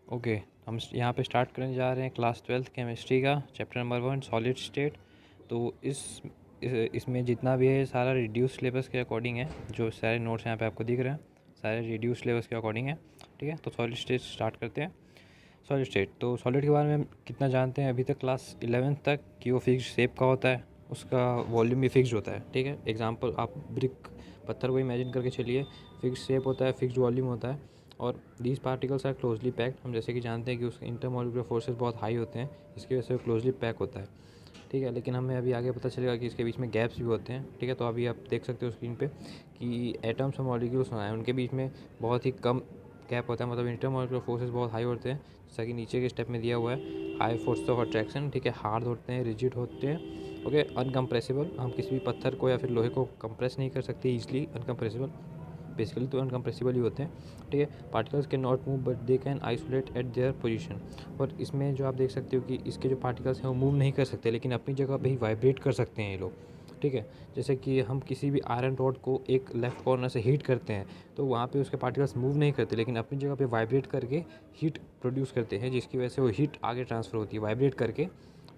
Okay, हम यहाँ पे स्टार्ट करने जा रहे हैं क्लास 12th केमिस्ट्री का चैप्टर नंबर 1 सॉलिड स्टेट। तो इसमें जितना भी है सारा रिड्यूस सिलेबस के अकॉर्डिंग है। जो सारे नोट्स यहाँ पे आपको दिख रहे हैं सारे रिड्यूस सिलेबस के अकॉर्डिंग है। ठीक है, तो सॉलिड स्टेट स्टार्ट करते हैं। सॉलिड स्टेट, तो सॉलिड के बारे में हम कितना जानते हैं अभी तक क्लास 11th तक कि वो फिक्स शेप का होता है, उसका वॉल्यूम भी फिक्स होता है। ठीक है, एग्जांपल आप ब्रिक पत्थर को इमेजिन करके चलिए, फिक्स शेप होता है, फिक्स वॉल्यूम होता है और these particles are closely packed. हम जैसे कि जानते हैं कि उसके इंटरमॉलिक्यूलर फोर्सेस बहुत हाई होते हैं, इसकी वजह से वो क्लोजली पैक होता है। ठीक है, लेकिन हमें अभी आगे पता चलेगा कि इसके बीच में गैप्स भी होते हैं। ठीक है, तो अभी आप देख सकते हो स्क्रीन पे कि एटम्स और मॉलिक्यूल्स हैं उनके बीच में बहुत ही कम गैप होता है, मतलब इंटरमॉलिक्यूलर फोर्सेस बहुत हाई होते हैं। जैसा कि नीचे के स्टेप में दिया हुआ है, हाई फोर्स ऑफ अट्रैक्शन। ठीक है, हार्ड होते हैं, रिजिड होते हैं। ओके, अनकम्प्रेसिबल, हम किसी भी पत्थर को या फिर लोहे को कंप्रेस नहीं कर सकते ईजिली। अनकम्प्रेसिबल बेसिकली तो अनकम्प्रेसिबल ही होते हैं। ठीक है, particles can not move but they can isolate eight their position. और इसमें जो आप देख सकते हो कि इसके जो पार्टिकल्स हैं वो मूव नहीं कर सकते, लेकिन अपनी जगह पे ही वाइब्रेट कर सकते हैं ये लोग। ठीक है, जैसे कि हम किसी भी आयरन रॉड को एक लेफ़्ट कॉर्नर से हीट करते हैं तो वहाँ पे उसके पार्टिकल्स मूव नहीं करते, लेकिन अपनी जगह पे वाइब्रेट करके हीट प्रोड्यूस करते हैं, जिसकी वजह से वो हीट आगे ट्रांसफ़र होती है, वाइब्रेट करके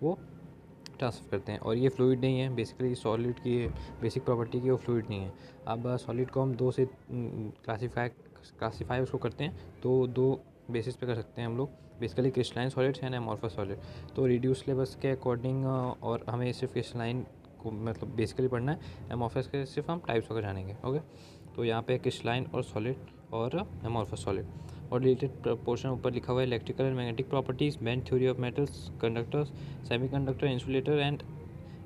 वो ट्रांसफ़र करते हैं। और ये फ्लूइड नहीं है, बेसिकली सॉलिड की बेसिक प्रॉपर्टी की वो फ्लूइड नहीं है। अब सॉलिड को हम दो से क्लासीफाई उसको करते हैं, तो दो बेसिस पे कर सकते हैं हम लोग, basically crystalline solids and amorphous solid. तो रिड्यूस सिलेबस के अकॉर्डिंग और हमें सिर्फ क्रिस्टलाइन को मतलब बेसिकली पढ़ना है, एमॉर्फस के सिर्फ हम टाइप्स वगैरह जानेंगे। ओके, तो यहाँ पे क्रिस्टलाइन और सॉलिड और एमॉर्फस सॉलिड। और रिलेटेड पोर्शन ऊपर लिखा हुआ है electrical and magnetic properties, band theory of metals, conductors, semiconductor, insulator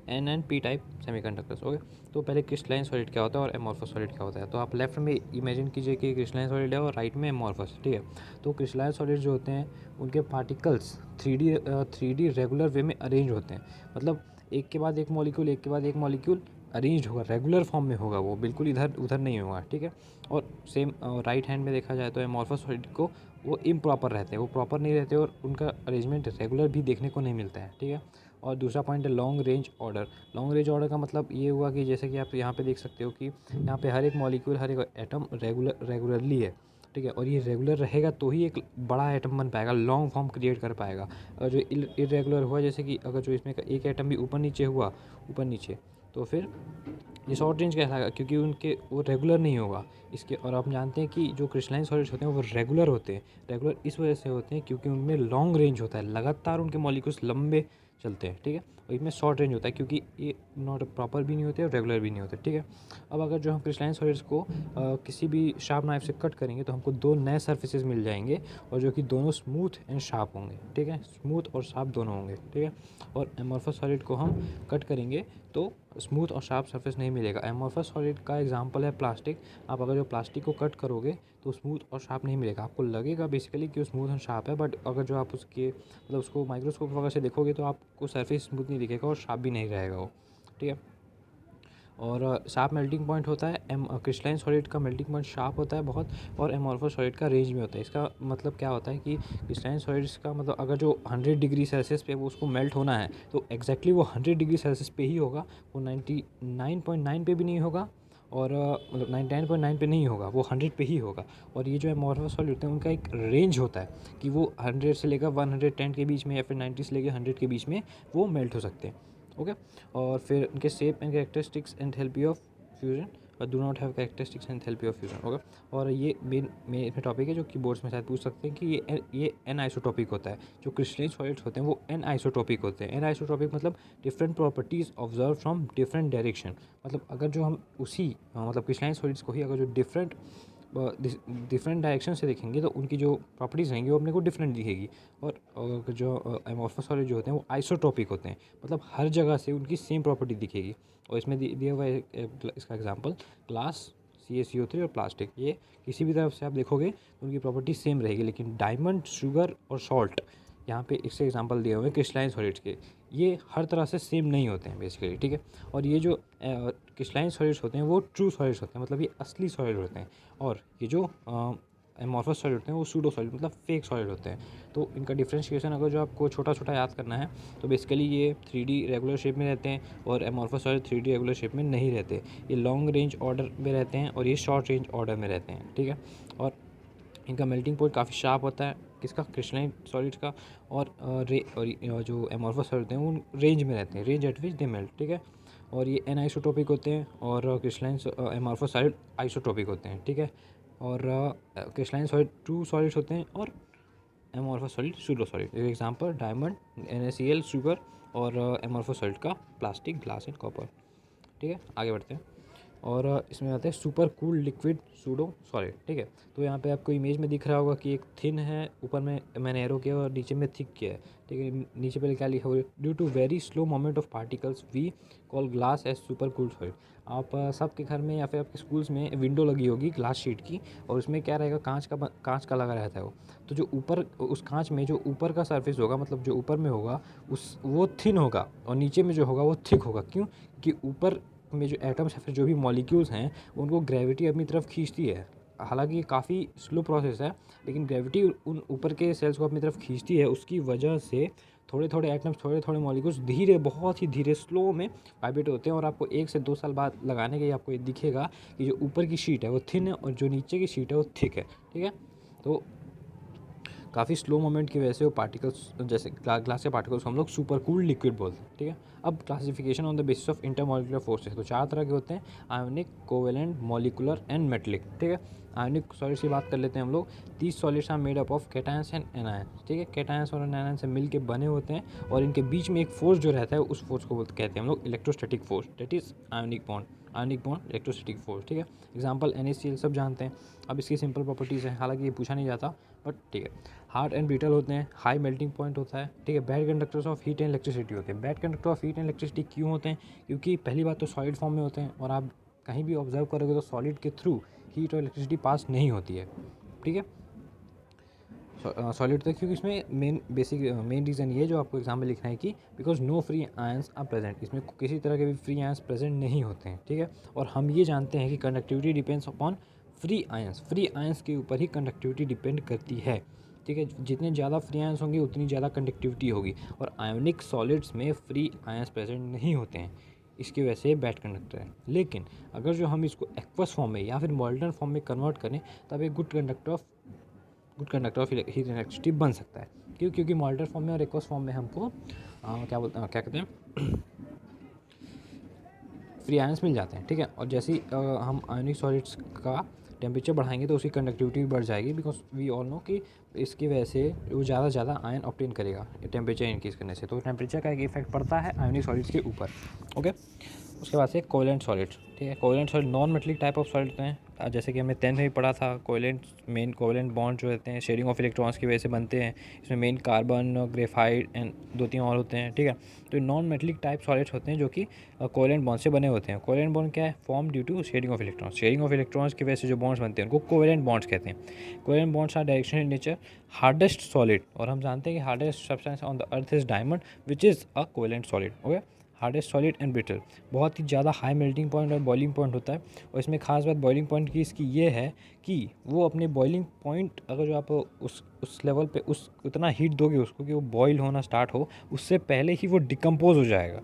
and P type semiconductors. Okay, तो पहले क्रिस्टलाइन सॉलिड क्या होता है और एमॉर्फस सॉलिड क्या होता है। तो आप लेफ्ट में इमेजिन कीजिए कि क्रिस्टलाइन सॉलिड है और राइट में एमॉर्फस। ठीक है, तो क्रिस्टलाइन सॉलिड जो होते हैं उनके पार्टिकल्स 3D रेगुलर वे में अरेंज होते हैं, मतलब एक के बाद एक मॉलिक्यूल, एक के बाद एक मॉलिक्यूल अरेंज होगा, रेगुलर फॉर्म में होगा, वो बिल्कुल इधर उधर नहीं होगा। ठीक है, और सेम राइट हैंड में देखा जाए तो एमॉर्फस सॉलिड को वो इम्प्रॉपर रहते हैं, वो प्रॉपर नहीं रहते और उनका अरेंजमेंट रेगुलर भी देखने को नहीं मिलता है। ठीक है, और दूसरा पॉइंट है long range order. Long range order का मतलब ये हुआ कि जैसे कि आप यहाँ पे देख सकते हो कि यहाँ पे हर एक मॉलिक्यूल, हर एक एटम रेगुलरली है। ठीक है, और ये रेगुलर रहेगा तो ही एक बड़ा एटम बन पाएगा, लॉन्ग फॉर्म क्रिएट कर पाएगा। अगर जो इरेगुलर हुआ, जैसे कि अगर जो इसमें एक एटम भी ऊपर नीचे हुआ, ऊपर नीचे, तो फिर ये शॉर्ट रेंज कहलाएगा, क्योंकि उनके वो रेगुलर नहीं होगा इसके। और आप जानते हैं कि जो क्रिस्टलाइन सॉलिड्स होते हैं वो रेगुलर होते हैं। रेगुलर इस वजह से होते हैं क्योंकि उनमें लॉन्ग रेंज होता है, लगातार उनके मॉलिक्यूल्स लंबे चलते हैं। ठीक है, और इसमें शॉर्ट रेंज होता है क्योंकि ये नॉट प्रॉपर भी नहीं होते और रेगुलर भी नहीं होते। ठीक है, अब अगर जो हम क्रिस्टलाइन सॉलिड्स को किसी भी शार्प नाइफ से कट करेंगे तो हमको दो नए सर्फेसेस मिल जाएंगे, और जो कि दोनों स्मूथ एंड शार्प होंगे। ठीक है, स्मूथ और शार्प दोनों होंगे। ठीक है, और एमॉर्फस सॉलिड को हम कट करेंगे तो स्मूथ और शार्प सरफेस नहीं मिलेगा। एमॉर्फस सॉलिड का एग्जांपल है प्लास्टिक। आप अगर जो प्लास्टिक को कट करोगे तो स्मूथ और शार्प नहीं मिलेगा, आपको लगेगा बेसिकली कि वो स्मूथ और शार्प है, बट अगर जो आप उसके मतलब उसको माइक्रोस्कोप वगैरह से देखोगे तो आपको सरफेस स्मूथ नहीं दिखेगा और शार्प भी नहीं रहेगा वो। ठीक है, और शार्प मेल्टिंग पॉइंट होता है, क्रिस्टलाइन सॉलिड का मेल्टिंग पॉइंट शार्प होता है बहुत, और एमॉर्फस सॉलिड का रेंज में होता है। इसका मतलब क्या होता है कि क्रिस्टलाइन सॉलिड्स का मतलब अगर जो 100 डिग्री सेल्सियस पे वो उसको मेल्ट होना है तो एग्जैक्टली वो 100 डिग्री सेल्सियस पे ही होगा, वो 99.9 पे भी नहीं होगा, और मतलब 99.9 पे नहीं होगा, वो 100 पे ही होगा। और ये जो एमॉर्फस सॉलिड होते हैं उनका एक रेंज होता है कि वो 100 से लेकर 110 के बीच में या फिर 90 से लेकर 100 के बीच में वो मेल्ट हो सकते हैं। ओके, और फिर उनके shape and characteristics and enthalpy of fusion, और do not have characteristics and enthalpy of fusion. Okay, और ये मेन टॉपिक है जो कि बोर्ड्स में शायद पूछ सकते हैं कि ये एन आइसोटॉपिक होता है। जो क्रिस्टलाइन सॉलिड्स होते हैं वो एन आइसोटॉपिक होते हैं। एन आइसोटॉपिक मतलब different properties observe from different direction. मतलब अगर जो हम उसी मतलब क्रिस्टलाइन सॉलिड्स को ही अगर जो डिफरेंट डायरेक्शन से देखेंगे तो उनकी जो प्रॉपर्टीज़ रहेंगी वो अपने को डिफरेंट दिखेगी। और जो एमॉर्फस सॉलिड जो होते हैं वो आइसोटॉपिक होते हैं, मतलब हर जगह से उनकी सेम प्रॉपर्टी दिखेगी। और इसमें दिया हुआ है इसका एग्जांपल ग्लास, CaCO3 और प्लास्टिक। ये किसी भी तरफ से आप देखोगे तो उनकी प्रॉपर्टी सेम रहेगी, लेकिन डायमंड, शुगर और सॉल्ट, यहाँ पे इससे एग्जांपल दिए हुए हैं क्रिस्टलाइन सॉलिड्स के, ये हर तरह से सेम नहीं होते हैं बेसिकली। ठीक है, और ये जो क्रिस्टलाइन सॉलिड्स होते हैं वो ट्रू सॉलिड्स होते हैं, मतलब ये असली सॉलिड होते हैं। और ये जो एमॉर्फस सॉलिड होते हैं वो सूडो सॉलिड मतलब फेक सॉलिड होते हैं। तो इनका डिफ्रेंशिएशन अगर जो आपको छोटा छोटा याद करना है तो बेसिकली ये 3D रेगुलर शेप में रहते हैं और amorphous solid 3D regular shape में नहीं रहते। ये लॉन्ग रेंज ऑर्डर में रहते हैं और ये शॉर्ट रेंज ऑर्डर में रहते हैं। ठीक है, और इनका मेल्टिंग पॉइंट काफ़ी शार्प होता है, किसका, क्रिस्टलाइन सॉलिड्स का। और जो एमॉर्फस सॉलिड होते हैं वो रेंज में रहते हैं, range at which they melt, ठीक है। और ये एनआइसोटोपिक होते हैं और क्रिस्टलाइन एमॉर्फस सॉलिड आइसोटोपिक होते हैं, ठीक है। और क्रिस्टलाइन सॉलिड ट्रू सॉलिड्स होते हैं और amorphous solid pseudo solid. Example diamond, NaCl sugar, और एमॉर्फस सॉलिड का प्लास्टिक, ग्लास एंड कॉपर, ठीक है। आगे बढ़ते हैं और इसमें आते हैं super cool liquid pseudo solid, ठीक है। तो यहाँ पे आपको इमेज में दिख रहा होगा कि एक थिन है, ऊपर में मैंने एरो किया और नीचे में थिक किया है, ठीक है। नीचे पे क्या लिखा हुआ है, due to very slow moment of particles we call glass as super cool solid. आप सबके घर में या फिर आपके स्कूल्स में विंडो लगी होगी ग्लास शीट की, और उसमें क्या रहेगा, कांच का लगा रहता है वो। तो जो ऊपर उस कांच में जो ऊपर का सरफेस होगा, मतलब जो ऊपर में होगा वो थिन होगा, और नीचे में जो होगा वो थिक होगा। क्यों? कि ऊपर में जो एटम्स या फिर जो भी मॉलिक्यूल्स हैं उनको ग्रेविटी अपनी तरफ खींचती है। हालांकि ये काफ़ी स्लो प्रोसेस है, लेकिन ग्रेविटी उन ऊपर के सेल्स को अपनी तरफ खींचती है। उसकी वजह से थोड़े थोड़े एटम्स, थोड़े थोड़े मॉलिक्यूल्स धीरे, बहुत ही धीरे, स्लो में वाइब्रेट होते हैं। और आपको 1 से 2 साल बाद लगाने के आपको ये दिखेगा कि जो ऊपर की शीट है वो थिन है और जो नीचे की शीट है वो थिक है, ठीक है। तो काफ़ी स्लो मोमेंट की वजह से वो पार्टिकल्स, जैसे ग्लास के पार्टिकल्स को हम लोग सुपर कूल्ड लिक्विड बोलते हैं, ठीक है। अब classification on the basis of intermolecular forces. तो 4 तरह के होते हैं, ionic, covalent, molecular and metallic, ठीक है। आयोनिक सॉलिड्स की बात कर लेते हैं हम लोग। 30 solids are made up of cations and anions, ठीक है। कैटायंस और एनायंस से मिल के बने होते हैं और इनके बीच में एक फोर्स जो रहता है उस फोर्स को कहते हैं हम लोग electrostatic force, that is ionic bond, electrostatic force, ठीक है। एग्जांपल NaCl सब जानते हैं। अब इसकी सिंपल प्रॉपर्टीज़ हैं, हालांकि ये पूछा नहीं जाता, बट ठीक है। हार्ड एंड ब्रिटल होते हैं, हाई मेल्टिंग पॉइंट होता है, ठीक है। Bad conductors of heat and electricity होते हैं। Bad conductor of heat and electricity क्यों होते हैं? क्योंकि पहली बात तो सॉलिड फॉर्म में होते हैं, और आप कहीं भी ऑब्जर्व करोगे तो सॉलिड के थ्रू हीट और इलेक्ट्रिसिटी पास नहीं होती है, ठीक है। सॉलिड तक, क्योंकि इसमें मेन रीज़न ये जो आपको एग्जाम में लिखना है कि because no free ions are present, इसमें किसी तरह के भी फ्री आयंस प्रेजेंट नहीं होते हैं, ठीक है। और हम ये जानते हैं कि conductivity depends upon free ions के ऊपर ही कंडक्टिविटी डिपेंड करती है, ठीक है। जितने ज़्यादा फ्री आयंस होंगे उतनी ज़्यादा कंडक्टिविटी होगी, और आयोनिक सॉलिड्स में फ्री आयंस प्रेजेंट नहीं होते हैं, इसकी वजह से बैड कंडक्टर है। लेकिन अगर जो हम इसको एक्वस फॉर्म में या फिर मॉल्टन फॉर्म में कन्वर्ट करें, तब एक good conductor of heat electricity बन सकता है। क्यों? क्योंकि मॉल्टन फॉर्म में और एक्वस फॉर्म में हमको क्या कहते हैं, फ्री आयंस मिल जाते हैं, ठीक है। और जैसे ही हम आयोनिक सॉलिड्स का टेम्परेचर बढ़ाएंगे तो उसकी कंडक्टिविटी भी बढ़ जाएगी, बिकॉज वी ऑल नो कि इसकी वजह से वो ज़्यादा से ज़्यादा आयन ऑब्टेन करेगा टेम्परेचर इंक्रीज़ करने से। तो टेम्परेचर का एक इफेक्ट पड़ता है आयोनिक सॉलिड्स के ऊपर, ओके। उसके बाद से कोवेलेंट सॉलिड्स, ठीक है। Covalent solid non metallic type of solid होते हैं, जैसे कि हमने 10th में भी पढ़ा था। मेन कोवेलेंट बॉन्ड जो होते हैं शेयरिंग ऑफ इलेक्ट्रॉन्स की वजह से बनते हैं। इसमें मेन कार्बन, ग्रेफाइट एंड 2-3 और होते हैं, ठीक है। तो नॉन मेटलिक टाइप सॉलिड्स होते हैं जो कि कोवेलेंट बॉन्ड से बने होते हैं। कोवेलेंट बॉन्ड क्या है? Form due to sharing of electrons. Sharing of electrons की वजह से जो बॉन्ड्स बनते हैं उनको कोवेलेंट बॉन्ड्स कहते हैं। Covalent bonds are directional in nature. Hardest solid, और हम जानते हैं कि hardest substance on the earth is diamond which is a covalent solid, okay. Hardest solid and brittle, बहुत ही ज़्यादा हाई मेल्टिंग पॉइंट और बॉइलिंग पॉइंट होता है। और इसमें खास बात बॉइलिंग पॉइंट की इसकी ये है कि वो अपने बॉइलिंग पॉइंट, अगर जो आप उस लेवल पे उतना हीट दोगे उसको कि वो बॉयल होना स्टार्ट हो, उससे पहले ही वो डिकम्पोज हो जाएगा।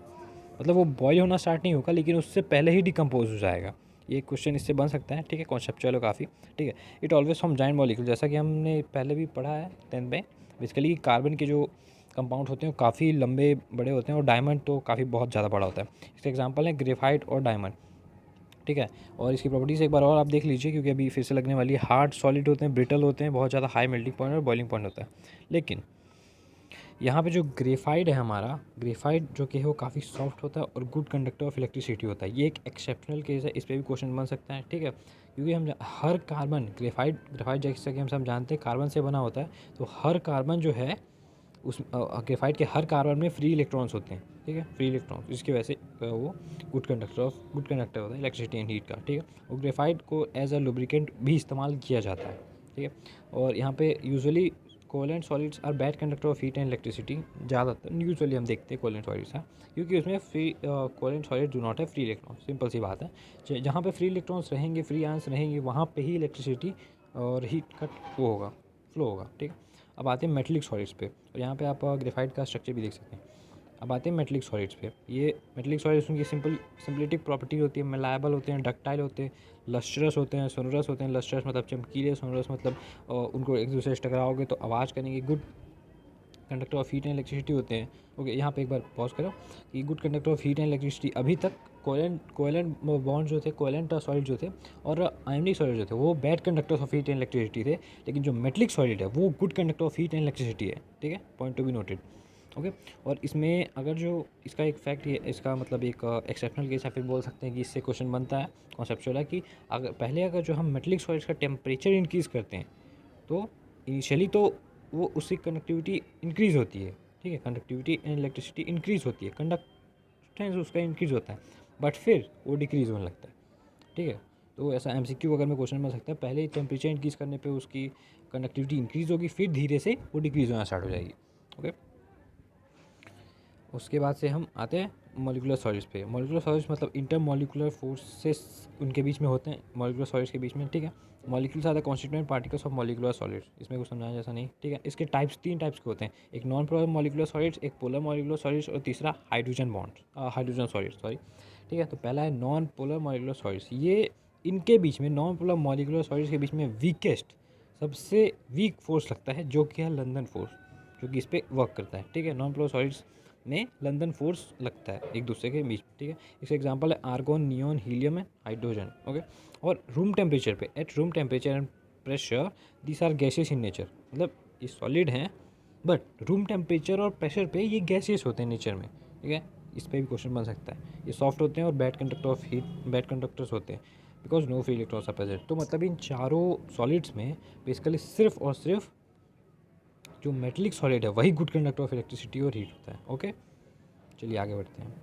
मतलब वो बॉयल होना स्टार्ट नहीं होगा, लेकिन उससे पहले ही डिकम्पोज हो जाएगा। ये क्वेश्चन इससे बन सकता है, ठीक है। कॉन्सेप्चुअल है काफ़ी, ठीक है। It always from giant molecule, जैसा कि हमने पहले भी पढ़ा है 10th में। बेसिकली कार्बन के जो कंपाउंड होते हैं वो काफ़ी लंबे बड़े होते हैं, और डायमंड तो काफ़ी बहुत ज़्यादा बड़ा होता है। इसके एग्जांपल है ग्रेफाइट और डायमंड, ठीक है। और इसकी प्रॉपर्टीज़ एक बार और आप देख लीजिए, क्योंकि अभी फिर से लगने वाली है। हार्ड सॉलिड होते हैं, ब्रिटल होते हैं, बहुत ज़्यादा हाई मेल्टिंग पॉइंट और बॉइलिंग पॉइंट होता है। लेकिन यहाँ पे जो ग्रेफाइट है हमारा, ग्रेफाइट जो कि है वो काफ़ी सॉफ्ट होता है और गुड कंडक्टर ऑफ इलेक्ट्रिसिटी होता है। ये एक एक्सेप्शनल केस है, इस पर भी क्वेश्चन बन सकता है, ठीक है। क्योंकि हम हर कार्बन, ग्रेफाइट जैसा कि हम जानते हैं कार्बन से बना होता है, तो हर कार्बन जो है उस ग्रेफाइट के हर कार्बन में फ्री इलेक्ट्रॉन्स होते हैं, ठीक है, फ्री इलेक्ट्रॉन्स, जिसकी वजह से वो गुड कंडक्टर होता है इलेक्ट्रिसिटी एंड हीट का, ठीक है। और ग्रेफाइट को एज अ लुब्रिकेंट भी इस्तेमाल किया जाता है, ठीक है। और यहाँ पे usually covalent solids are bad conductor of heat and electricity. ज़्यादातर यूजुअली हम देखते हैं कोवेलेंट सॉलिड्स हैं, क्योंकि उसमें कोवेलेंट सॉलिड डू नॉट है फ्री इलेक्ट्रॉन। सिंपल सी बात है, जहाँ पे फ्री इलेक्ट्रॉन्स रहेंगे, फ्री आयंस रहेंगे, वहाँ पे ही इलेक्ट्रिसिटी और हीट का फ्लो होगा, ठीक है। अब आते हैं मेटलिक सॉलिड्स पे, और यहाँ पे आप ग्रेफाइट का स्ट्रक्चर भी देख सकते हैं। अब आते हैं मेटलिक सॉलिड्स पे। ये मेटलिक सॉलिड्स उनकी सिंपलिटी प्रॉपर्टी होती है, मेलायबल होते हैं, डक्टाइल होते हैं, लस्ट्रस होते हैं, सोनरस होते हैं। लस्ट्रस मतलब चमकीले, सोनरस मतलब उनको एक दूसरे से टकराओगे तो आवाज़ करेंगे। Good conductor of heat and electricity होते हैं। ओके, यहाँ पे एक बार पॉज करो कि good conductor of heat and electricity अभी तक कोवेलेंट बॉन्ड जो थे, कोवेलेंट सॉलिड जो थे और आयनिक सॉलिड जो थे वो bad conductors of heat and electricity थे। लेकिन जो मेटलिक सॉलिड है वो good conductor of heat and electricity है। ठीक है, point to be noted. Okay, और इसमें अगर जो इसका एक फैक्ट ये, इसका मतलब एक एक्सेप्शनल केस या फिर बोल सकते हैं कि इससे क्वेश्चन बनता है कॉन्सेप्चुअल है कि अगर जो हम मेटलिक सॉलिड्स का टेम्परेचर इंक्रीज़ करते हैं तो इनिशियली तो वो उसकी कंडक्टिविटी इंक्रीज़ होती है। ठीक है, कंडक्टिविटी एंड इलेक्ट्रिसिटी इंक्रीज़ होती है, कंडक्टेंस उसका इंक्रीज़ होता है, बट फिर वो डिक्रीज़ होने लगता है। ठीक है, तो ऐसा एमसीक्यू अगर मैं क्वेश्चन बन सकता है, पहले टेम्परेचर इंक्रीज़ करने पे उसकी कंडक्टिविटी इंक्रीज़ होगी, फिर धीरे से वो डिक्रीज़ होना स्टार्ट हो जाएगी। ओके, उसके बाद से हम आते हैं मॉलिक्यूलर सॉलिड्स पे। मॉलिक्यूलर सॉलिड्स मतलब इंटर मॉलिक्यूलर फोर्सेस उनके बीच में होते हैं, मॉलिक्यूलर सॉलिड्स के बीच में। ठीक है, molecules are the constituent particles of molecular solids. इसमें कुछ समझाया जैसा नहीं। ठीक है, इसके टाइप्स 3 टाइप्स के होते हैं, एक नॉन पोलर मॉलिक्यूलर सॉलिड्स, एक पोलर मॉलिक्यूलर सॉलिड्स और तीसरा हाइड्रोजन सॉलिड्स सॉरी। ठीक है, तो पहला है नॉन पोलर मॉलिक्यूलर सॉलिड्स। ये इनके बीच में, नॉन पोलर मॉलिक्यूलर सॉलिड्स के बीच में वीकेस्ट, सबसे वीक फोर्स लगता है जो कि है लंदन फोर्स, जो कि इस पर वर्क करता है। ठीक है, नॉन पोलर सॉलिड्स में लंदन फोर्स लगता है एक दूसरे के बीच। ठीक है, इसका एग्जांपल है argon, neon, helium and hydrogen. Okay, और रूम टेम्परेचर पे, at room temperature and pressure this are gases in nature. मतलब ये सॉलिड हैं बट रूम टेम्परेचर और प्रेशर पे ये गैसेस होते हैं नेचर में। ठीक है, इस पर भी क्वेश्चन बन सकता है। ये सॉफ्ट होते हैं और bad conductor of heat, bad conductors होते हैं because no free electrons are present. तो मतलब इन चारों सॉलिड्स में बेसिकली सिर्फ और सिर्फ जो मेटलिक सॉलिड है वही गुड कंडक्टर ऑफ इलेक्ट्रिसिटी और हीट होता है। ओके, चलिए आगे बढ़ते हैं।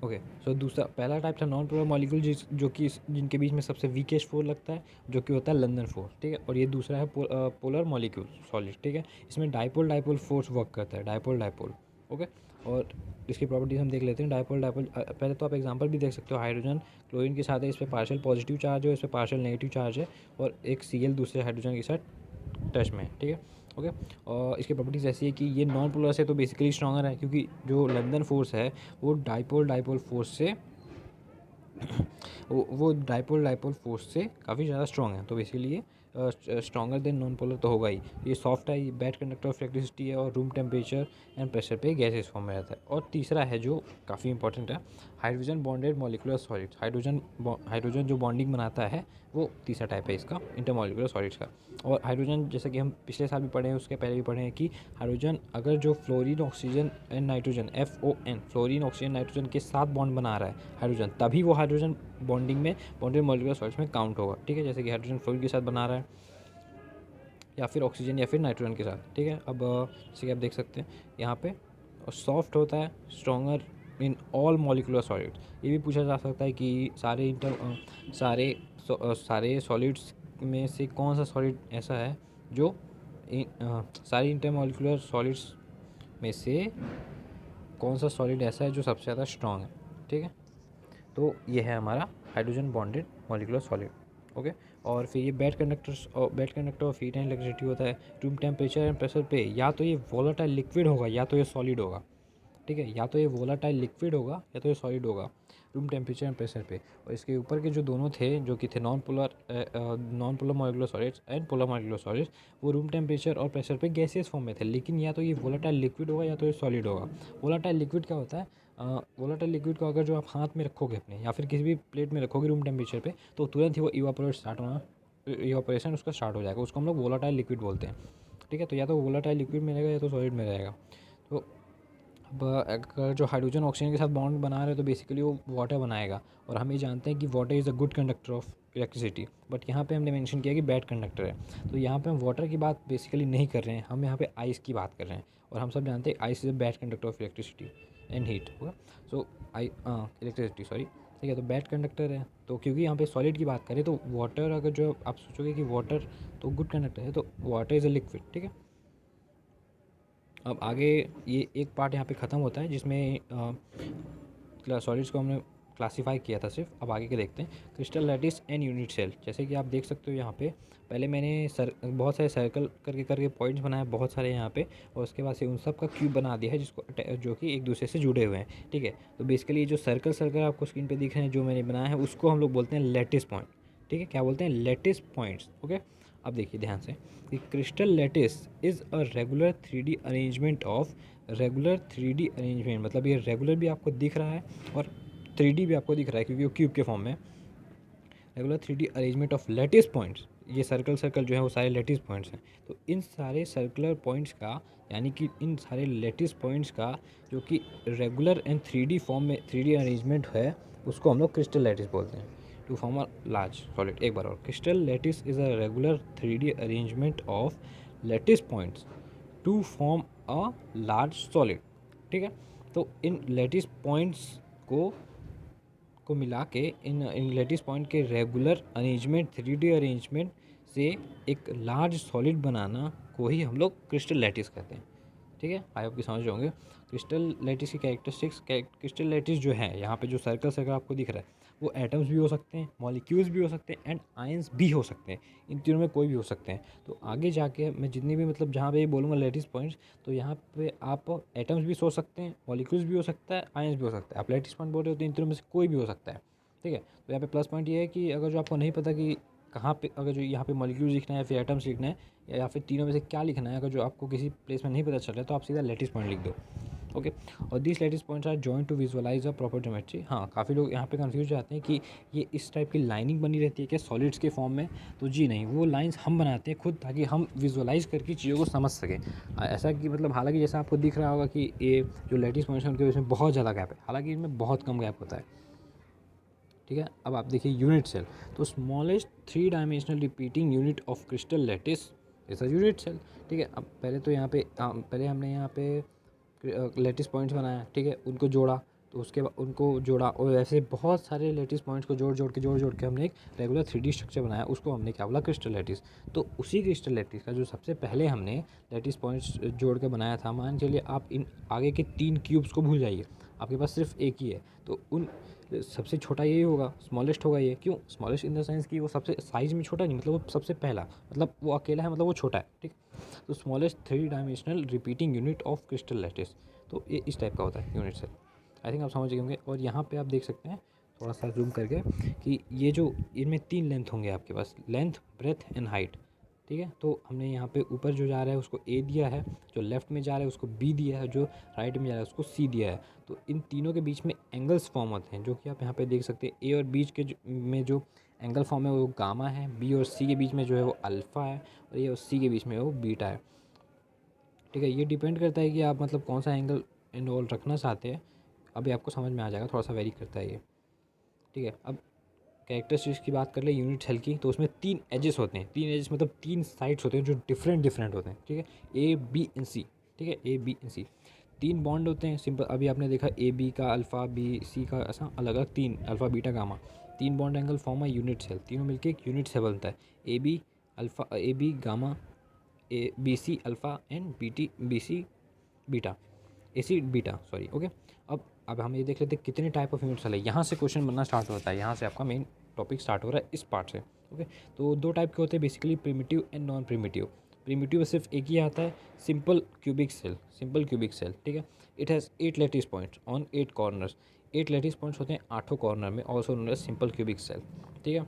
ओके, सो दूसरा, पहला टाइप था नॉन पोलर मॉलिक्यूल जो कि जिनके बीच में सबसे वीकेस्ट फोर्स लगता है, जो कि होता है लंदन फोर्स। ठीक है, और ये दूसरा है पोलर मॉलिक्यूल सॉलिड। ठीक है, इसमें डाइपोल फोर्स वर्क करता है, डाइपोल। ओके, और इसकी प्रॉपर्टीज हम देख लेते हैं। डाइपोल पहले तो आप एग्जांपल भी देख सकते हो। हाइड्रोजन क्लोरीन के साथ है, इस पर पार्शियल पॉजिटिव चार्ज है, इस पर पार्शियल नेगेटिव चार्ज है, और एक Cl दूसरे हाइड्रोजन के साथ टच में है। ठीक है, ओके, और इसकी प्रॉपर्टीज़ ऐसी है कि ये नॉन पोलर से तो बेसिकली स्ट्रॉन्गर है, क्योंकि जो लंदन फोर्स है वो डाइपोल फोर्स से वो डाइपोल फोर्स से काफ़ी ज़्यादा स्ट्रॉन्ग है। तो बेसिकली ये स्ट्रॉन्गर देन नॉन पोलर तो होगा ही। ये सॉफ्ट है, ये बैड कंडक्टर ऑफ इलेक्ट्रिसिटी है, और रूम टेम्परेचर एंड प्रेशर पे गैसेस फॉर्म में रहता है। और तीसरा है जो काफ़ी इंपॉर्टेंट है, hydrogen bonded molecular solids. Hydrogen जो बॉन्डिंग बनाता है वो तीसरा टाइप है इसका, इंटरमॉलिक्यूलर सॉलिड्स का। और हाइड्रोजन, जैसे कि हम पिछले साल भी पढ़े हैं, उसके पहले भी पढ़े हैं कि हाइड्रोजन अगर जो fluorine oxygen and nitrogen, FON, fluorine oxygen nitrogen के साथ बॉन्ड बना रहा है हाइड्रोजन, तभी वो हाइड्रोजन बॉन्डिंग में, बॉन्डेड मॉलिक्यूलर सॉलिड्स में काउंट होगा। ठीक है, जैसे कि हाइड्रोजन फ्लोरीन के साथ बना रहा है, या फिर ऑक्सीजन या फिर नाइट्रोजन के साथ। ठीक है, अब जैसे कि आप देख सकते हैं यहाँ पे, सॉफ्ट होता है, stronger in all molecular solids. ये भी पूछा जा सकता है कि सारे सॉलिड्स में से कौन सा सॉलिड ऐसा है जो सारे इंटरमॉलिक्यूलर सॉलिड्स में से कौन सा सॉलिड ऐसा है जो सबसे ज़्यादा स्ट्रॉन्ग है। ठीक है, तो ये है हमारा hydrogen bonded molecular solid. Okay, और फिर ये bad conductor of heat and electricity होता है रूम टेम्परेचर एंड प्रेशर पे। या तो ये वोलेटाइल लिक्विड होगा या तो ये सॉलिड होगा। ठीक है, या तो ये वोलेटाइल लिक्विड होगा या तो ये सॉलिड होगा रूम टेम्परेचर एंड प्रेशर पे। और इसके ऊपर के जो दोनों थे, जो कि थे non polar molecular solids and polar molecular solids, वो रूम टेम्परेचर और प्रेशर पे गैसियस फॉर्म में थे। लेकिन या तो ये वोलेटाइल लिक्विड होगा या तो ये सॉलिड होगा। वोलेटाइल लिक्विड क्या होता है, वोलेटाइल लिक्विड को अगर जो आप हाथ में रखोगे अपने या फिर किसी भी प्लेट में रखोगे रूम टेम्परेचर पे, तो तुरंत ही वो इवापोरेशन उसका स्टार्ट हो जाएगा। उसको हम लोग वोलेटाइल लिक्विड बोलते हैं। ठीक है, तो या तो वोलेटाइल लिक्विड में रहेगा या तो सॉलिड में रहेगा। तो अब अगर जो हाइड्रोजन ऑक्सीजन के साथ बॉन्ड बना रहे हैं तो बेसिकली वो वाटर बनाएगा, और हम ये जानते हैं कि water is a good conductor of electricity. But यहाँ पे हमने मेंशन किया कि बैड कंडक्टर है। तो यहाँ पे हम वाटर की बात बेसिकली नहीं कर रहे हैं, हम यहाँ पे आइस की बात कर रहे हैं, और हम सब जानते हैं ice is a bad conductor of electricity and heat. होगा, सो इलेक्ट्रिसिटी सॉरी। ठीक है, तो बैड कंडक्टर है, तो क्योंकि यहाँ पे सॉलिड की बात करें तो वाटर, अगर जो आप सोचोगे कि वाटर तो गुड कंडक्टर है, तो वाटर इज़ अ लिक्विड। ठीक है, अब आगे ये एक पार्ट यहाँ पे ख़त्म होता है जिसमें सॉलिड्स को हमने क्लासीफाई किया था सिर्फ। अब आगे के देखते हैं crystal lattice and unit cell. जैसे कि आप देख सकते हो यहाँ पे पहले मैंने बहुत सारे सर्कल करके पॉइंट्स बनाए बहुत सारे यहाँ पे, और उसके बाद से उन सब का क्यूब बना दिया है जिसको जो कि एक दूसरे से जुड़े हुए हैं, ठीक है। तो बेसिकली जो सर्कल आपको स्क्रीन पे दिख रहे हैं जो मैंने बनाया है उसको हम लोग बोलते हैं लैटिस पॉइंट, ठीक है। क्या बोलते हैं? Lattice points, okay. अब देखिए ध्यान से कि crystal lattice is a regular 3D arrangement of regular 3D arrangement, मतलब ये रेगुलर भी आपको दिख रहा है और 3D भी आपको दिख रहा है क्योंकि वो क्यूब के फॉर्म में। Regular 3D arrangement of lattice points, ये सर्कल जो है वो सारे लैटिस पॉइंट्स हैं। तो इन सारे सर्कुलर पॉइंट्स का, यानी कि इन सारे लैटिस पॉइंट्स का जो कि रेगुलर एंड 3D फॉर्म में 3D अरेंजमेंट है, उसको हम लोग क्रिस्टल लैटिस बोलते हैं। To form a large solid, एक बार और, crystal lattice is a regular 3D arrangement of lattice points to form a large solid, ठीक है। तो इन लैटिस पॉइंट्स को मिला के इन लैटिस पॉइंट के रेगुलर अरेंजमेंट 3D अरेंजमेंट से एक लार्ज सॉलिड बनाना को ही हम लोग क्रिस्टल लैटिस कहते हैं, ठीक है। आई होप कि समझ होंगे क्रिस्टल लैटिस की कैरेक्टरिस्टिक्स। क्रिस्टल लैटिस जो है यहाँ पे जो सर्कल आपको दिख रहा है वो एटम्स भी हो सकते हैं, मॉलिक्यूल्स भी हो सकते हैं एंड आयंस भी हो सकते हैं। इन तीनों में कोई भी हो सकते हैं। तो आगे जाके मैं जितनी भी मतलब जहाँ पे बोलूँगा लैटिस पॉइंट्स, तो यहाँ पे आप एटम्स भी सोच सकते हैं, मॉलिक्यूल्स भी हो सकता है, आयंस भी हो सकता है। आप लैटिस पॉइंट बोल रहे हो तो इन तीनों में से कोई भी हो सकता है, ठीक है। तो यहाँ पे प्लस पॉइंट ये है कि अगर जो आपको नहीं पता कि कहाँ पे, अगर जो यहाँ पे मॉलिक्यूल्स लिखना है या फिर एटम्स लिखना है या फिर तीनों में से क्या लिखना है, अगर जो आपको किसी प्लेस में नहीं पता चल रहा है तो आप सीधा लैटिस पॉइंट लिख दो, ओके। और this lattice points are joint to visualize a proper geometry. हाँ, काफ़ी लोग यहाँ पे कंफ्यूज जाते हैं कि ये इस टाइप की लाइनिंग बनी रहती है क्या सॉलिड्स के फॉर्म में? तो जी नहीं, वो लाइंस हम बनाते हैं खुद ताकि हम विजुअलाइज करके चीज़ों को समझ सकें। ऐसा कि मतलब हालांकि जैसा आपको दिख रहा होगा कि ये जो लैटिस पॉइंट्स हैं उनके बीच में बहुत ज़्यादा गैप है, हालांकि इनमें बहुत कम गैप होता है, ठीक है। अब आप देखिए यूनिट सेल, तो smallest 3 dimensional repeating unit of crystal lattice is a unit cell, ठीक है। अब पहले तो यहाँ पे पहले हमने यहाँ पे लैटिस पॉइंट्स बनाया, ठीक है, उनको जोड़ा, तो उसके बाद उनको जोड़ा और ऐसे बहुत सारे लैटिस पॉइंट्स को जोड़ के हमने एक रेगुलर 3D स्ट्रक्चर बनाया, उसको हमने क्या बोला? Crystal lattice. तो उसी क्रिस्टल लैटिस का जो सबसे पहले हमने लैटिस पॉइंट्स जोड़ के बनाया था, मान चलिए आप इन आगे के 3 क्यूब्स को भूल जाइए, आपके पास सिर्फ एक ही है, तो उन सबसे छोटा यही होगा, स्मॉलेस्ट होगा ये। क्यों स्मॉलेस्ट? इन द सेंस कि वो सबसे साइज़ में छोटा नहीं, मतलब वो सबसे पहला, मतलब वो अकेला है, मतलब वो छोटा है, ठीक। तो smallest 3 dimensional repeating unit of crystal lattice, तो ये इस टाइप का होता है यूनिट सेल। आई थिंक आप समझ गए होंगे। और यहाँ पे आप देख सकते हैं थोड़ा सा जूम करके कि ये जो इनमें 3 लेंथ होंगे आपके पास, लेंथ, ब्रेथ एंड हाइट, ठीक है। तो हमने यहाँ पे ऊपर जो जा रहा है उसको ए दिया है, जो लेफ्ट में जा रहा है उसको बी दिया है, जो राइट में जा रहा है उसको सी दिया है। तो इन तीनों के बीच में एंगल्स फॉर्म होते हैं जो कि आप यहाँ पे देख सकते हैं। ए और बीच के में जो एंगल फॉर्म है वो गामा है, बी और सी के बीच में जो है वो अल्फ़ा है, और ए और सी के बीच में वो बीटा है, ठीक है। ये डिपेंड करता है कि आप मतलब कौन सा एंगल इन्वॉल्व रखना चाहते हैं। अभी आपको समझ में आ जाएगा, थोड़ा सा वेरी करता है ये, ठीक है। अब कैरेक्टरिस्टिक्स की बात कर ले यूनिट सेल की, तो उसमें 3 एजेस होते हैं। 3 एजेस मतलब 3 साइड्स होते हैं जो डिफरेंट होते हैं, ठीक है। ए बी एंड सी, ठीक है, A B and C 3 bond होते हैं सिंपल। अभी आपने देखा ए बी का अल्फ़ा, बी सी का ऐसा अलग अलग 3 alpha beta gamma 3 bond angle form है यूनिट सेल। तीनों मिलके एक यूनिट सेल बनता है। A B alpha, A B gamma, A B C alpha and B C beta, A C beta, sorry, okay. अब हम ये देख लेते हैं कितने टाइप ऑफ यूनिट सेल है। यहाँ से क्वेश्चन बनना स्टार्ट होता है, यहाँ से आपका मेन टॉपिक स्टार्ट हो रहा है इस पार्ट से, ओके। तो 2 टाइप के होते हैं basically, primitive and non primitive. Primitive सिर्फ एक ही आता है, सिंपल क्यूबिक सेल, ठीक है। It has 8 lattice points on 8 corners. 8 lattice points होते हैं 8 कॉर्नर में, also known as simple cubic cell, ठीक है।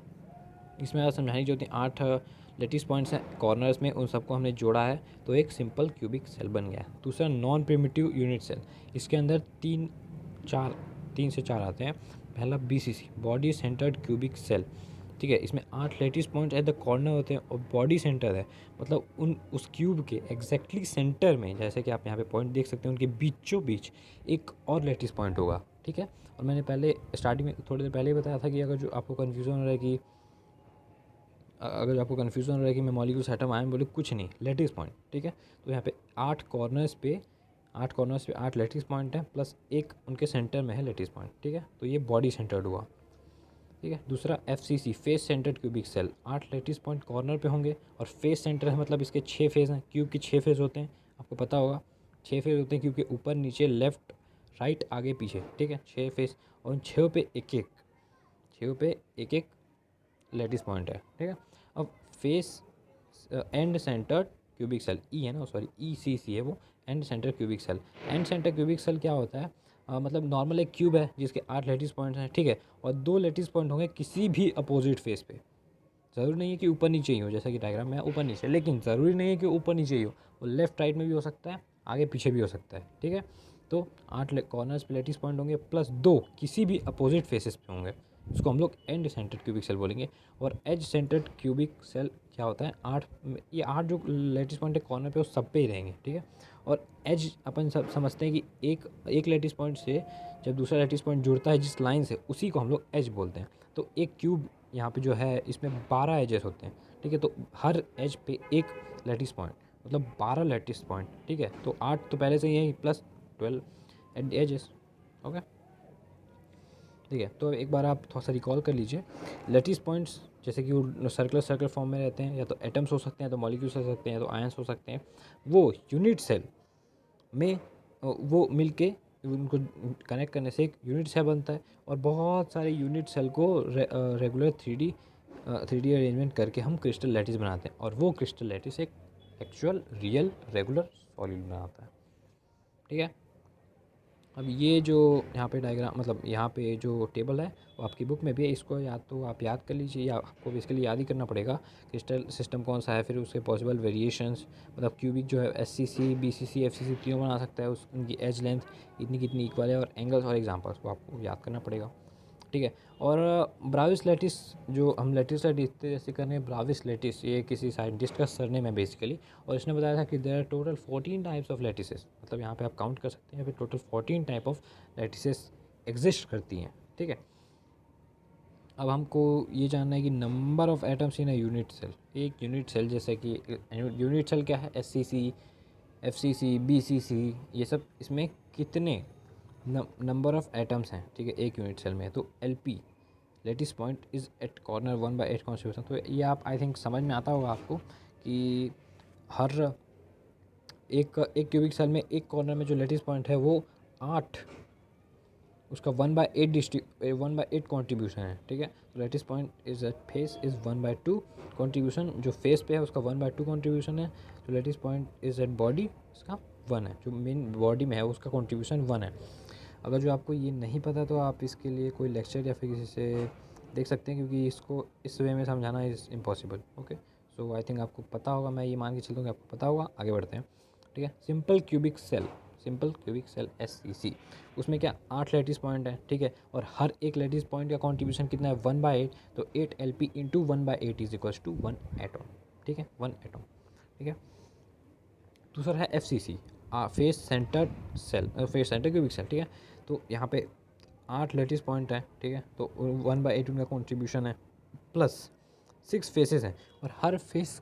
इसमें ज़्यादा समझाने की जरूरत नहीं, 8 लैटिस पॉइंट्स हैं कॉर्नर्स में, उन सबको हमने जोड़ा है तो एक सिंपल क्यूबिक सेल बन गया। दूसरा नॉन प्रिमिटिव यूनिट सेल, इसके अंदर 3 से 4 आते हैं। पहला BCC, body centred cubic cell, ठीक है। इसमें 8 lattice points at the corner होते हैं और बॉडी सेंटर है, मतलब उस क्यूब के एग्जैक्टली सेंटर में, जैसे कि आप यहाँ पे पॉइंट देख सकते हैं, उनके बीचों बीच एक और लैटिस पॉइंट होगा, ठीक है। और मैंने पहले स्टार्टिंग में थोड़ी देर पहले ही बताया था कि अगर जो आपको कन्फ्यूज़न हो रहा है कि मैं मॉलिक्यूल्स एटम आयन बोले, कुछ नहीं, लैटिस पॉइंट, ठीक है। तो यहाँ पे 8 कॉर्नर्स पे 8 लैटिस पॉइंट है, प्लस एक उनके सेंटर में है लैटिस पॉइंट, ठीक है। तो ये बॉडी सेंटर्ड हुआ, ठीक है। दूसरा FCC, face centred cubic cell, 8 lattice point corner पे होंगे और फेस सेंटर है, मतलब इसके 6 फेस हैं। क्यूब के 6 फेस होते हैं, आपको पता होगा 6 फेस होते हैं क्यूब के, ऊपर नीचे लेफ्ट राइट आगे पीछे, ठीक है, 6 फेस और उन 6 पे एक एक लेटिस पॉइंट है, ठीक है। अब face end centred cubic cell, E है ना, सॉरी ECC है वो, end centre cubic cell. End centre cubic cell क्या होता है, मतलब नॉर्मल एक क्यूब है जिसके 8 लेटिस पॉइंट्स हैं, ठीक है, और 2 लेटिस पॉइंट होंगे किसी भी अपोजिट फेस पे। ज़रूरी नहीं है कि ऊपर नीचे ही हो, जैसा कि डायग्राम में है ऊपर नीचे, लेकिन ज़रूरी नहीं है कि ऊपर नीचे ही हो, वो लेफ्ट राइट में भी हो सकता है, आगे पीछे भी हो सकता है, ठीक है। तो 8 कॉर्नर्स पे लेटिस पॉइंट होंगे प्लस 2 किसी भी अपोजिट फेसेस पे होंगे, उसको हम लोग एंड सेंटर्ड क्यूबिक सेल बोलेंगे। और एज सेंटर्ड क्यूबिक सेल क्या होता है, 8, ये 8 जो लेटिस पॉइंट है कॉर्नर पे वो सब पे ही रहेंगे, ठीक है। और एज अपन सब समझते हैं कि एक लेटिस पॉइंट से जब दूसरा लेटिस पॉइंट जुड़ता है जिस लाइन से, उसी को हम लोग एज बोलते हैं। तो एक क्यूब यहाँ पे जो है इसमें 12 एजेस होते हैं, ठीक है। तो हर एज पे एक लेटिस पॉइंट, मतलब 12 लेटिस पॉइंट, ठीक है। तो 8 तो पहले से ही है प्लस 12 एट एजेस, ओके, ठीक है। तो एक बार आप थोड़ा सा रिकॉल कर लीजिए, लेटिस पॉइंट्स जैसे कि वो सर्कल फॉर्म में रहते हैं, या तो एटम्स हो सकते हैं, या तो मॉलिक्यूल्स हो सकते हैं, या तो आयंस हो सकते हैं, वो यूनिट सेल में वो मिलके उनको कनेक्ट करने से एक यूनिट सेल बनता है। और बहुत सारे यूनिट सेल को रेगुलर 3D अरेंजमेंट करके हम क्रिस्टल लैटिस बनाते हैं, और वो क्रिस्टल लैटिस एक एक्चुअल रियल रेगुलर सॉलिड बनाता है, ठीक है। अब ये जो यहाँ पे डायग्राम, मतलब यहाँ पे जो टेबल है वो आपकी बुक में भी है, इसको या तो आप याद कर लीजिए, या आपको बेसिकली याद ही करना पड़ेगा क्रिस्टल सिस्टम कौन सा है, फिर उसके पॉसिबल वेरिएशंस, मतलब क्यूबिक जो है SCC BCC FCC तीनों बना सकता है, उस उनकी एज लेंथ इतनी कितनी इक्वल है, और एंगल्स और एग्जाम्पल्स को आपको याद करना पड़ेगा, ठीक है। और ब्राविस लैटिस, जो हम लैटिस जैसे कर रहे हैं, ब्राविस लैटिस ये किसी साइंटिस्ट का सरनेम है बेसिकली, और इसने बताया था कि there are total 14 types of lattices, मतलब यहाँ पे आप काउंट कर सकते हैं, फिर total 14 type of lattices exist करती हैं, ठीक है। अब हमको ये जानना है कि number of atoms in a unit cell, एक यूनिट सेल, जैसे कि यूनिट सेल क्या है, SCC FCC BCC, ये सब, इसमें कितने नंबर ऑफ एटम्स हैं, ठीक है, एक यूनिट सेल में। तो LP lattice point is at corner 1/8 constitution. तो ये आप आई थिंक समझ में आता होगा आपको कि हर एक क्यूबिक सेल में एक कॉर्नर में जो लेटिस पॉइंट है वो 8, उसका 1/8 कॉन्ट्रीब्यूशन है, ठीक है। तो lattice point is at face is 1/2 contribution, जो फेस पे है उसका 1/2 कॉन्ट्रीब्यूशन है। जो lattice point is at body, उसका 1 है, जो मेन बॉडी में है उसका कॉन्ट्रीब्यूशन 1 है। अगर जो आपको ये नहीं पता तो आप इसके लिए कोई लेक्चर या फिर किसी से देख सकते हैं, क्योंकि इसको इस वे में समझाना is impossible, okay. So I think आपको पता होगा, मैं ये मान के चलता हूँ कि आपको पता होगा। आगे बढ़ते हैं, ठीक है। सिंपल क्यूबिक सेल SCC, उसमें क्या 8 लेटिस पॉइंट है, ठीक है, और हर एक लेटिस पॉइंट का कॉन्ट्रीब्यूशन कितना है 1/8, तो 8 LP into 1/8 is equals to 1 atom, ठीक है, 1 एटम, ठीक है। दूसरा है FCC, face centre cubic cell, ठीक है। तो यहाँ पे 8 लेटिस पॉइंट है, ठीक है, तो 1/8 उनका कॉन्ट्रीब्यूशन है, प्लस 6 फेसेस हैं, और हर फेस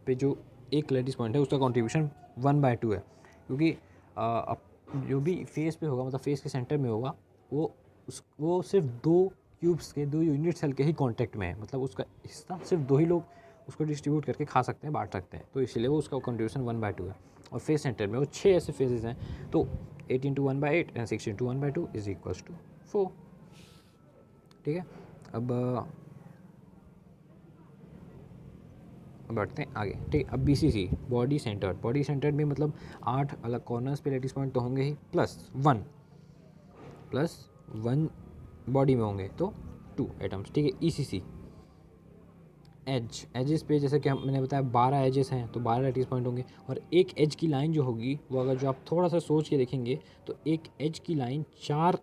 पे जो एक लेटिस पॉइंट है उसका कॉन्ट्रीब्यूशन 1/2 है, क्योंकि अब जो भी फेस पे होगा, मतलब फेस के सेंटर में होगा, वो सिर्फ 2 यूनिट सेल के ही कांटेक्ट में है, मतलब उसका हिस्सा सिर्फ 2 ही लोग उसको डिस्ट्रीब्यूट करके खा सकते हैं, बांट सकते हैं, तो इसलिए वो उसका कॉन्ट्रीब्यूशन 1/2 है। और फेस सेंटर में वो 6 ऐसे फेजेस हैं, तो 8 into 1/8 and 6 into 1/2 is equals to 4, ठीक है। अब बढ़ते हैं आगे, ठीक है। अब BCC, बॉडी सेंटर्ड में, मतलब 8 अलग कॉर्नर्स पे लेटिस पॉइंट तो होंगे ही, प्लस वन बॉडी में होंगे, तो 2 एटम्स, ठीक है। ECC एजेस पे, जैसे कि मैंने बताया 12 एजेस हैं, तो 12 लेटिस पॉइंट होंगे, और एक एज की लाइन जो होगी वो, अगर जो आप थोड़ा सा सोच के देखेंगे, तो एक एज की लाइन 4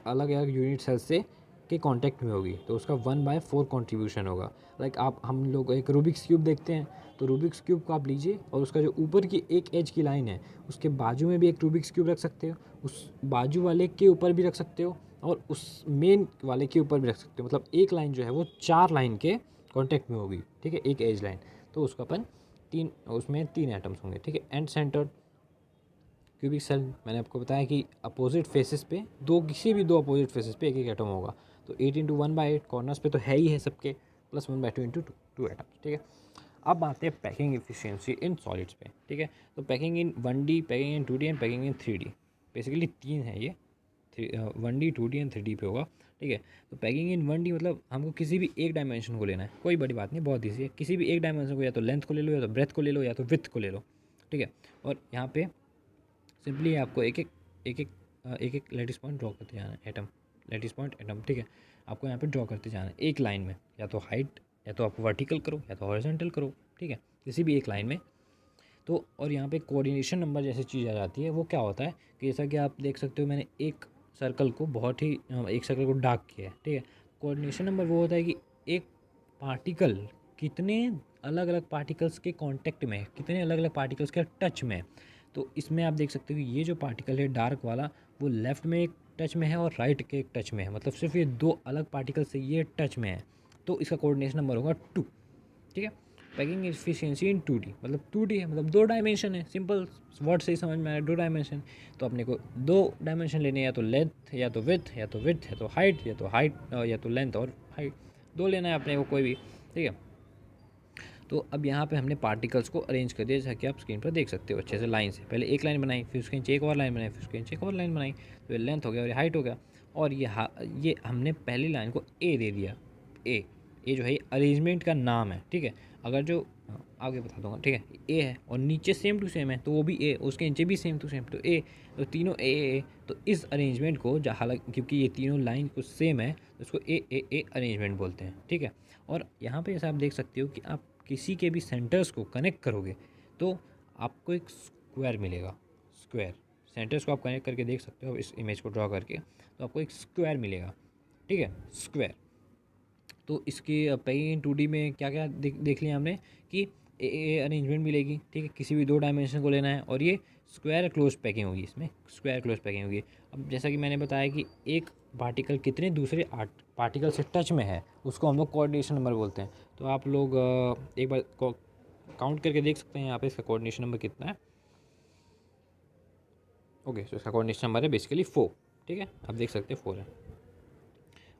अलग यूनिट सेल से के कांटेक्ट में होगी, तो उसका 1/4 कंट्रीब्यूशन होगा। लाइक आप हम लोग एक रूबिक्स क्यूब देखते हैं, तो रूबिक्स क्यूब को आप लीजिए, और उसका जो ऊपर की एक एज की लाइन है उसके बाजू में भी एक रूबिक्स क्यूब रख सकते हो, उस बाजू वाले के ऊपर भी रख सकते हो, और उस मेन वाले के ऊपर भी रख सकते हो, मतलब एक लाइन जो है वो 4 लाइन के कॉन्टेक्ट में होगी, ठीक है, एक एज लाइन, तो उसका अपन उसमें 3 एटम्स होंगे, ठीक है। एंड सेंटर क्यूबिक सेल, मैंने आपको बताया कि अपोजिट फेसेस पे किसी भी 2 अपोजिट फेसेस पे एक एक एटम होगा, तो 8 इंटू 1/8 कॉर्नर्स पे तो है ही है सबके, प्लस 1/2 इंटू 2 एटम्स, ठीक है। अब आते हैं पैकिंग एफिशिएंसी इन सॉलिड्स पे, ठीक है। तो packing in 1D, packing in 2D and packing in 3D। Basically 3 है ये, 1D 2D एंड 3D पे होगा, ठीक है। तो पैकिंग इन 1D मतलब हमको किसी भी एक डायमेंशन को लेना है, कोई बड़ी बात नहीं, बहुत ईजी है। किसी भी एक डायमेंशन को, या तो लेंथ को ले लो, या तो ब्रेथ को ले लो, या तो विड्थ को ले लो, ठीक है। और यहाँ पे सिंपली आपको एक एक लेटिस पॉइंट ड्रॉ करते जाना है, एटम, लेटिस पॉइंट एटम, ठीक है। आपको यहाँ पे ड्रॉ करते जाना है एक लाइन में, या तो हाइट, या तो आप वर्टिकल करो, या तो हॉरिजॉन्टल करो, ठीक है, किसी भी एक लाइन में। तो और यहाँ पे कोऑर्डिनेशन नंबर जैसी चीज़ आ जाती है, वो क्या होता है कि जैसा कि आप देख सकते हो, मैंने एक सर्कल को बहुत ही एक सर्कल को डार्क किया है, ठीक है। कोऑर्डिनेशन नंबर वो होता है कि एक पार्टिकल कितने अलग अलग पार्टिकल्स के कांटेक्ट में है, कितने अलग अलग पार्टिकल्स के टच में है। तो इसमें आप देख सकते हो कि ये जो पार्टिकल है डार्क वाला, वो लेफ़्ट में एक टच में है और राइट के एक टच में है, मतलब सिर्फ ये 2 अलग पार्टिकल से ये टच में है, तो इसका कोऑर्डिनेशन नंबर होगा 2, ठीक है। पैकिंग एफिशिएंसी इन 2D, मतलब 2D है, मतलब 2 डायमेंशन है, सिंपल वर्ड से ही समझ में आया, 2 डायमेंशन। तो अपने को 2 डायमेंशन लेने, या तो लेंथ, या तो विड्थ, या तो विड्थ, या तो हाइट, या तो लेंथ और हाइट, 2 लेना है अपने को कोई भी, ठीक है। तो अब यहाँ पे हमने पार्टिकल्स को अरेंज कर दिया, जैसा कि आप स्क्रीन पर देख सकते हो अच्छे से लाइन से। पहले एक लाइन बनाई, फिर उसके नीचे एक और लाइन बनाई, फिर उसके नीचे एक और लाइन बनाई, तो ये लेंथ हो गया और ये हाइट हो गया। और ये हमने पहली लाइन को ए दे दिया, ए जो है अरेंजमेंट का नाम है, ठीक है। अगर जो आगे बता दूंगा, ठीक है, ए है और नीचे सेम टू सेम है तो वो भी ए, उसके नीचे भी सेम टू सेम, तो ए, तो तीनों ए। तो इस अरेंजमेंट को हालांकि क्योंकि ये तीनों लाइन कुछ सेम है, तो इसको ए अरेंजमेंट बोलते हैं, ठीक है। और यहाँ पे जैसा आप देख सकते हो कि आप किसी के भी सेंटर्स को कनेक्ट करोगे तो आपको एक स्क्वायर मिलेगा, स्क्वायर। सेंटर्स को आप कनेक्ट करके देख सकते हो इस इमेज को ड्रॉ करके, तो आपको एक स्क्वायर मिलेगा, ठीक है, स्क्वायर। तो इसके पैकिंग 2D में क्या क्या देख लिया हमने कि ए अरेंजमेंट मिलेगी, ठीक है, किसी भी 2 डायमेंशन को लेना है, और ये स्क्वायर क्लोज पैकिंग होगी, इसमें स्क्वायर क्लोज पैकिंग होगी। अब जैसा कि मैंने बताया कि एक पार्टिकल कितने दूसरे पार्टिकल से टच में है, उसको हम लोग कोऑर्डिनेशन नंबर बोलते हैं। तो आप लोग एक बार काउंट करके देख सकते हैं यहाँ पे इसका कोऑर्डिनेशन नंबर कितना है। ओके, तो इसका कोऑर्डिनेशन नंबर है बेसिकली 4, ठीक है, आप देख सकते हैं 4 है।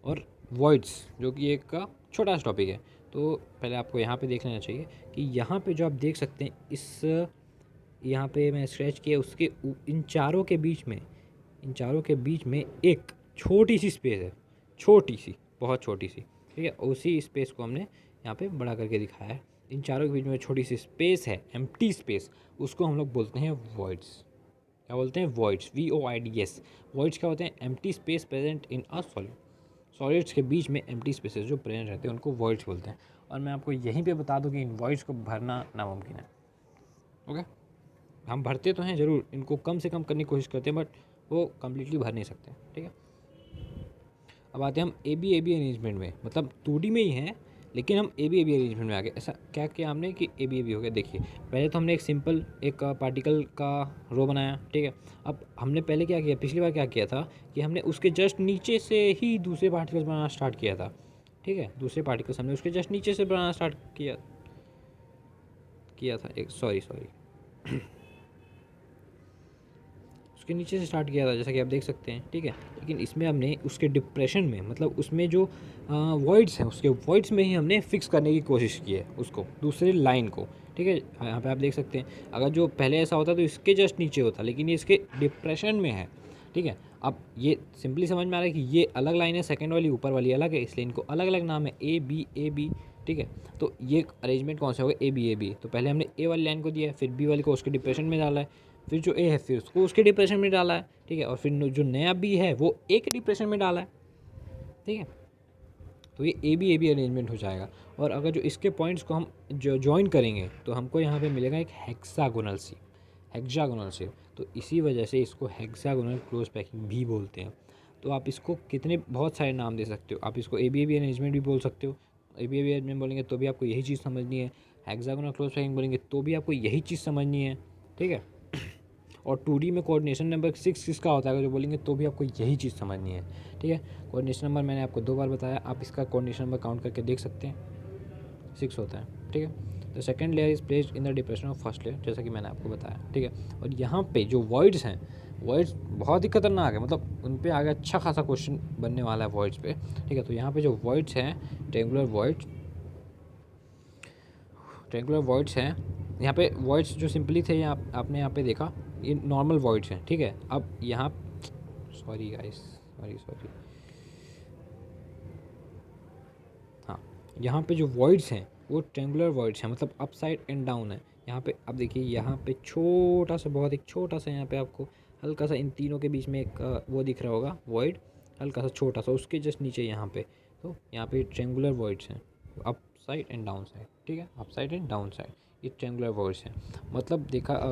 और वॉइड्स जो कि एक का छोटा सा टॉपिक है, तो पहले आपको यहाँ पे देख लेना चाहिए कि यहाँ पे जो आप देख सकते हैं, इस यहाँ पे मैं स्क्रैच किया, उसके इन चारों के बीच में एक छोटी सी स्पेस है, छोटी सी, बहुत छोटी सी, ठीक है। उसी स्पेस को हमने यहाँ पे बड़ा करके दिखाया है। इन चारों के बीच में छोटी सी स्पेस है, एम्प्टी स्पेस, उसको हम लोग बोलते हैं वॉइड्स। क्या बोलते हैं? Voids, VOIDS। वॉइड्स क्या होते हैं? Empty space present in a solid. Solids के बीच में एम्प्टी स्पेसेस जो प्रेजेंट रहते हैं उनको वॉइड्स बोलते हैं। और मैं आपको यहीं पे बता दूं कि इन वॉइड्स को भरना नामुमकिन है। ओके, हम भरते तो हैं ज़रूर, इनको कम से कम करने की कोशिश करते हैं, बट वो कम्प्लीटली भर नहीं सकते, ठीक है। अब आते हैं हम AB अरेंजमेंट में, मतलब 2D में ही हैं, लेकिन हम AB अरेंजमेंट में आ गए। ऐसा क्या किया हमने कि AB हो गया। देखिए, पहले तो हमने एक सिंपल एक पार्टिकल का रो बनाया, ठीक है। अब हमने पहले क्या किया, पिछली बार क्या किया था कि हमने उसके जस्ट नीचे से ही दूसरे पार्टिकल्स बनाना स्टार्ट किया था, ठीक है। दूसरे पार्टिकल्स हमने उसके जस्ट नीचे से बनाना स्टार्ट किया था सॉरी उसके नीचे से स्टार्ट किया था, जैसा कि आप देख सकते हैं, ठीक है। लेकिन इसमें हमने उसके डिप्रेशन में, मतलब उसमें जो वॉइड्स हैं, उसके वॉइड्स में ही हमने फिक्स करने की कोशिश की है उसको, दूसरी लाइन को, ठीक है। यहाँ पे आप देख सकते हैं, अगर जो पहले ऐसा होता तो इसके जस्ट नीचे होता, लेकिन ये इसके डिप्रेशन में है, ठीक है। अब ये सिंपली समझ में आ रहा है कि ये अलग लाइन है, सेकेंड वाली ऊपर वाली अलग है, इसलिए इनको अलग अलग नाम है, AB, ठीक है। तो ये अरेंजमेंट कौन सा होगा? AB। तो पहले हमने A वाली लाइन को दिया है, फिर B वाली को उसके डिप्रेशन में डाला है, फिर जो A है फिर उसको उसके डिप्रेशन में डाला है, ठीक है। और फिर जो नया B है वो A के डिप्रेशन में डाला है, ठीक है। तो ये AB अरेंजमेंट हो जाएगा। और अगर जो इसके पॉइंट्स को हम जो ज्वाइन करेंगे तो हमको यहाँ पे मिलेगा एक हेक्सागोनल शेप। तो इसी वजह से इसको हेक्सागोनल क्लोज पैकिंग भी बोलते हैं। तो आप इसको कितने बहुत सारे नाम दे सकते हो। आप इसको AB अरेंजमेंट भी बोल सकते हो। AB अरेंजमेंट बोलेंगे तो भी आपको यही चीज़ समझनी है, हेक्सागोनल क्लोज पैकिंग बोलेंगे तो भी आपको यही चीज़ समझनी है, ठीक है। और 2D में कोऑर्डिनेशन नंबर 6 किसका होता है जो बोलेंगे तो भी आपको यही चीज़ समझनी है, ठीक है। कोऑर्डिनेशन नंबर मैंने आपको 2 बार बताया, आप इसका कोऑर्डिनेशन नंबर काउंट करके देख सकते हैं, 6 होता है, ठीक है। The second layer is placed in the depression of first layer, जैसा कि मैंने आपको बताया, ठीक है। और यहाँ पे जो वॉइड्स हैं, वॉइड्स बहुत ही खतरनाक है, मतलब उन पर आगे अच्छा खासा क्वेश्चन बनने वाला है वॉइड्स पे, ठीक है। तो यहाँ पे जो वॉइड्स हैं, ट्रायंगुलर वॉइड्स हैं, यहाँ पे वॉइड्स जो सिंपली थे, आपने यहाँ पे देखा ये नॉर्मल वॉइड्स हैं, ठीक है। अब यहाँ सॉरी गाइस, सॉरी, हाँ, यहाँ पे जो वॉइड्स हैं वो ट्रेंगुलर वॉइड्स हैं, मतलब अपसाइड एंड डाउन है। यहाँ पे अब देखिए, यहाँ पे छोटा सा, बहुत एक छोटा सा, यहाँ पे आपको हल्का सा इन तीनों के बीच में एक वो दिख रहा होगा वॉइड, हल्का सा छोटा सा, उसके जस्ट नीचे यहाँ पे, तो यहाँ पे ट्रेंगुलर वॉइड्स हैं, up side and down side, ठीक है, up side and down side, ये ट्रेंगुलर वॉइड्स हैं। मतलब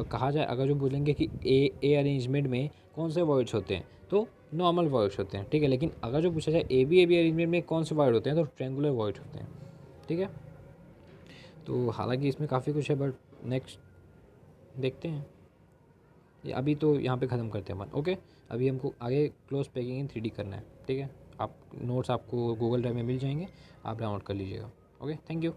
कहा जाए, अगर जो बोलेंगे कि ए अरेंजमेंट में कौन से वॉइड्स होते हैं, तो नॉर्मल वॉइड्स होते हैं, ठीक है। लेकिन अगर जो पूछा जाए ए बी अरेंजमेंट में कौन से वॉइड होते हैं, तो ट्रेंगुलर वॉइड्स होते हैं, ठीक है। तो हालांकि इसमें काफ़ी कुछ है, बट नेक्स्ट देखते हैं। ये अभी तो यहाँ पे ख़त्म करते हैं अपन, ओके। अभी हमको आगे क्लोज पैकिंग इन 3D करना है, ठीक है। आप नोट्स आपको गूगल ड्राइव में मिल जाएंगे, आप डाउनलोड कर लीजिएगा, ओके। Thank you.